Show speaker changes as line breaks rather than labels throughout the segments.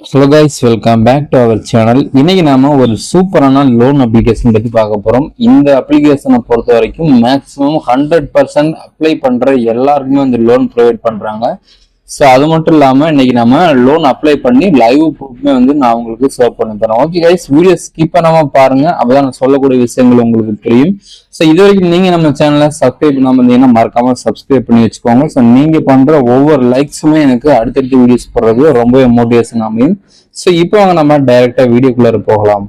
Hello guys, welcome back to our channel. இன்னைக்கு நாம ஒரு சூப்பரான லோன் அப்ளிகேஷன் பத்தி பார்க்க போறோம். இந்த அப்ளிகேஷனை பொறுத்த வரைக்கும் மேக்ஸிமம் 100% அப்ளை பண்ற எல்லாருக்குமே வந்து லோன் ப்ரொவைட் பண்றாங்க. ஸோ அது மட்டும் இல்லாம இன்னைக்கு நம்ம லோன் அப்ளை பண்ணி லைவ் ப்ரூஃப்மே வந்து நான் உங்களுக்கு சர்வ் பண்ணி தரேன். ஓகே கைஸ், வீடியோ ஸ்கிப் பண்ணாம பாருங்க, அப்பதான் நான் சொல்லக்கூடிய விஷயங்கள் உங்களுக்கு தெரியும். ஸோ இது வரைக்கும் நீங்க நம்ம சேனலை சப்ஸ்கிரைப் பண்ணாம இருந்தீங்கன்னா மறக்காம சப்ஸ்கிரைப் பண்ணி வச்சுக்கோங்க. ஸோ நீங்க பண்ற ஒவ்வொரு லைக்ஸுமே எனக்கு அடுத்தடுத்த வீடியோஸ் போடுறது ரொம்பவே மோட்டிவேஷன் அமையும். ஸோ இப்போ நம்ம டைரக்டா வீடியோக்குள்ள போகலாம்.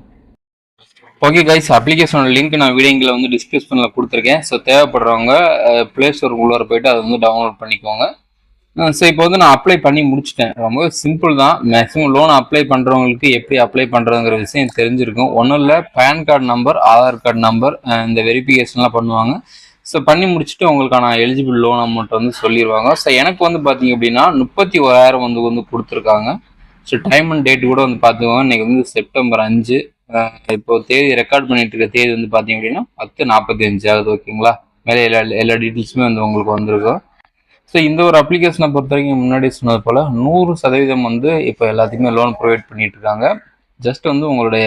ஓகே கைஸ், அப்ளிகேஷனோட லிங்க் நான் வீடியோங்களை வந்து டிஸ்கிரிப்ஷன்ல கொடுத்துருக்கேன். ஸோ தேவைப்படுறவங்க பிளே ஸ்டோர் உள்ளார போயிட்டு அதை வந்து டவுன்லோட் பண்ணிக்கோங்க. ஸோ இப்போ வந்து நான் அப்ளை பண்ணி முடிச்சிட்டேன். ரொம்ப சிம்பிள் தான். மேக்ஸிமம் லோன் அப்ளை பண்ணுறவங்களுக்கு எப்படி அப்ளை பண்ணுறதுங்கிற விஷயம் தெரிஞ்சிருக்கும். ஒன்றும் இல்லை, PAN card number, Aadhaar card number, இந்த வெரிஃபிகேஷன்லாம் பண்ணுவாங்க. ஸோ பண்ணி முடிச்சுட்டு உங்களுக்கான எலிஜிபிள் லோன் அமௌண்ட் வந்து சொல்லிடுவாங்க. ஸோ எனக்கு வந்து பார்த்தீங்க அப்படின்னா 31,000 வந்து கொடுத்துருக்காங்க. ஸோ டைம் அண்ட் டேட் கூட வந்து பார்த்துக்கோங்க. இன்னைக்கு வந்து செப்டம்பர் 5. இப்போ தேதி ரெக்கார்ட் பண்ணிட்டு இருக்க தேதி வந்து பார்த்தீங்க அப்படின்னா 10:45 ஆகுது. ஓகேங்களா, மேலே எல்லா டீட்டெயில்ஸுமே வந்து உங்களுக்கு வந்திருக்கும். ஸோ இந்த ஒரு அப்ளிகேஷனை பொறுத்த வரைக்கும் முன்னாடி சொன்னது போல் 100% வந்து இப்போ எல்லாத்துக்குமே லோன் ப்ரொவைட் பண்ணிட்டு இருக்காங்க. ஜஸ்ட் வந்து உங்களுடைய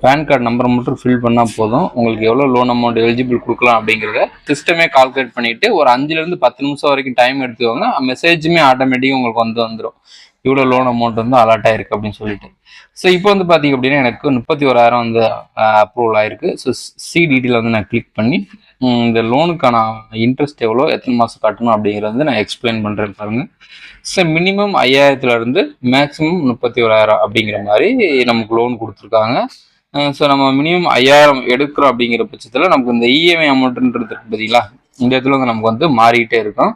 பேன் கார்டு நம்பரை மட்டும் ஃபில் பண்ணால் போதும். உங்களுக்கு எவ்வளோ லோன் அமௌண்ட் எலிஜிபிள் கொடுக்கலாம் அப்படிங்கிறத சிஸ்டமே கால்குலேட் பண்ணிவிட்டு ஒரு 5லேருந்து 10 நிமிஷம் வரைக்கும் டைம் எடுத்துக்கோங்க. மெசேஜுமே ஆட்டோமேட்டிக்காக உங்களுக்கு வந்துடும், இவ்வளோ லோன் அமௌண்ட் வந்து அலாட் ஆயிருக்கு அப்படின்னு சொல்லிட்டு. ஸோ இப்போ வந்து பார்த்தீங்க அப்படின்னா எனக்கு 31,000 வந்து அப்ரூவல் ஆயிருக்கு. ஸோ சி டீட்டெயில் வந்து நான் கிளிக் பண்ணி இந்த லோனுக்கான இன்ட்ரெஸ்ட் எவ்வளோ, எத்தனை மாதம் கட்டணும் அப்படிங்கிறது நான் எக்ஸ்பிளைன் பண்ணுறேன் பாருங்க. ஸோ மினிமம் 5,000 மேக்ஸிமம் 31,000 அப்படிங்கிற மாதிரி நமக்கு லோன் கொடுத்துருக்காங்க. ஸோ நம்ம மினிமம் 5,000 எடுக்கிறோம் அப்படிங்கிற பட்சத்தில் நமக்கு இந்த இஎம்ஐ அமௌண்ட்டுன்றது பார்த்தீங்களா, இந்த இடத்துல வந்து நமக்கு வந்து மாறிக்கிட்டே இருக்கும்.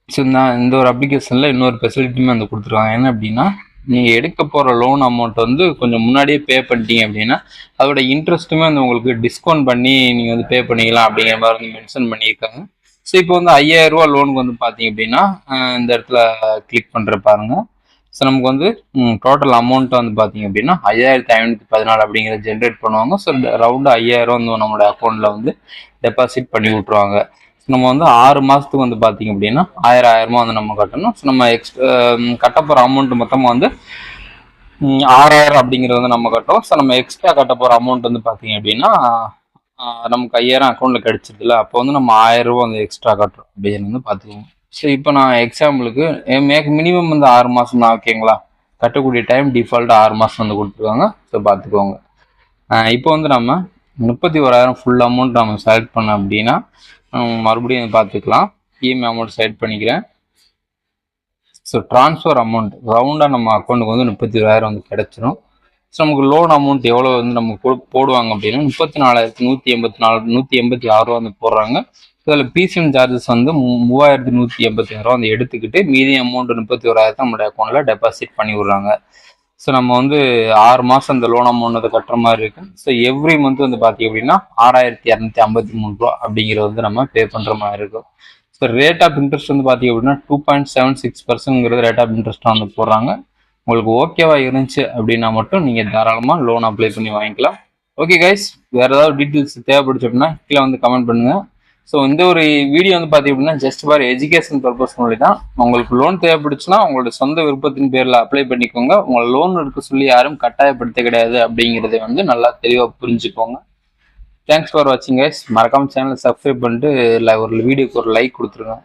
ஸோ நான் இந்த ஒரு அப்ளிகேஷனில் இன்னொரு ஃபெசிலிட்டியுமே வந்து கொடுத்துருக்காங்க. என்ன அப்படின்னா, நீங்கள் எடுக்க போகிற லோன் அமௌண்ட் வந்து கொஞ்சம் முன்னாடியே பே பண்ணிட்டீங்க அப்படின்னா அதோட இன்ட்ரெஸ்ட்டுமே வந்து உங்களுக்கு டிஸ்கவுண்ட் பண்ணி நீங்கள் வந்து பே பண்ணிக்கலாம் அப்படிங்கிற மாதிரி வந்து மென்ஷன் பண்ணியிருக்காங்க. ஸோ இப்போ வந்து 5,000 லோனுக்கு வந்து பார்த்தீங்க அப்படின்னா இந்த இடத்துல கிளிக் பண்ணுற பாருங்க. ஸோ நமக்கு வந்து டோட்டல் அமௌண்ட் வந்து பார்த்தீங்க அப்படின்னா 5,514 அப்படிங்கிறத ஜென்ரேட் பண்ணுவாங்க. ஸோ ரவுண்டு 5,000 வந்து நம்மளோட அக்கௌண்ட்டில் வந்து டெபாசிட் பண்ணி விட்ருவாங்க. நம்ம வந்து 6 மாதத்துக்கு வந்து பார்த்தீங்க அப்படின்னா 1000 வந்து நம்ம கட்டணும். ஸோ நம்ம கட்ட போகிற அமௌண்ட் மொத்தமாக வந்து 6,000 அப்படிங்கிறது வந்து நம்ம கட்டோம். ஸோ நம்ம எக்ஸ்ட்ரா கட்ட போகிற அமௌண்ட் வந்து பார்த்தீங்க அப்படின்னா நமக்கு 5,000 அக்கௌண்ட்டில் கிடைச்சிருதுல, அப்போ வந்து நம்ம 1,000 வந்து எக்ஸ்ட்ரா கட்டுறோம் அப்படின்னு வந்து பார்த்துக்கோங்க. ஸோ இப்போ நான் எக்ஸாம்பிளுக்கு மினிமம் வந்து 6 மாதம் தான். ஓகேங்களா, கட்டக்கூடிய டைம் டிஃபால்ட்டாக 6 மாதம் வந்து கொடுத்துருக்காங்க. ஸோ பார்த்துக்கோங்க. இப்போ வந்து நம்ம 31,000 ஃபுல் அமௌண்ட் நம்ம செலக்ட் பண்ணோம் அப்படின்னா மறுபடியும் பார்த்துக்கலாம். இஎம்ஐ அமௌண்ட் செலக்ட் பண்ணிக்கிறேன். ஸோ ட்ரான்ஸ்ஃபர் அமௌண்ட் ரவுண்டாக நம்ம அக்கௌண்ட்டுக்கு வந்து 31,000 வந்து கிடைச்சிரும். ஸோ நமக்கு லோன் அமௌண்ட் எவ்வளோ வந்து நமக்கு போடுவாங்க அப்படின்னா 34,186 வந்து போடுறாங்க. இதில் பிசிஎம் சார்ஜஸ் வந்து 3,186 வந்து எடுத்துக்கிட்டு மீதி அமௌண்ட் 31,000 நம்மளுடைய அக்கௌண்ட்டில் டெபாசிட் பண்ணி விடுறாங்க. ஸோ நம்ம வந்து 6 மாதம் இந்த லோன் அமௌண்ட் வந்து கட்டுற மாதிரி இருக்கு. ஸோ எவ்ரி மந்த் வந்து பார்த்தீங்க அப்படின்னா 6,253 ரூபா அப்படிங்கிறது வந்து நம்ம பே பண்ணுற மாதிரி இருக்கும். ஸோ ரேட் ஆஃப் இன்ட்ரெஸ்ட் வந்து பார்த்தீங்க அப்படின்னா 2.76% ரேட் ஆஃப் இன்ட்ரெஸ்ட்டாக வந்து போடுறாங்க. உங்களுக்கு ஓகேவா இருந்துச்சு அப்படின்னா மட்டும் நீங்கள் தாராளமாக லோன் அப்ளை பண்ணி வாங்கிக்கலாம். ஓகே கைஸ், வேறு ஏதாவது டீட்டெயில்ஸ் தேவைப்படுச்சு அப்படின்னா கீழே வந்து கமெண்ட் பண்ணுங்கள். ஸோ இந்த ஒரு வீடியோ வந்து பார்த்தீங்க அப்படின்னா ஜஸ்ட் ஃபார் எஜுகேஷன் பர்பஸ் மூலி தான். உங்களுக்கு லோன் தேவைப்படுச்சுன்னா உங்களோட சொந்த விருப்பத்தின் பேரில் அப்ளை பண்ணிக்கோங்க. உங்களை லோன் எடுக்க சொல்லி யாரும் கட்டாயப்படுத்த கிடையாது அப்படிங்கிறத வந்து நல்லா தெளிவாக புரிஞ்சுக்கோங்க. தேங்க்ஸ் ஃபார் வாட்சிங் கைஸ். மறக்காம சேனலை சப்ஸ்கிரைப் பண்ணிட்டு ஒரு வீடியோக்கு ஒரு லைக் கொடுத்துருங்க.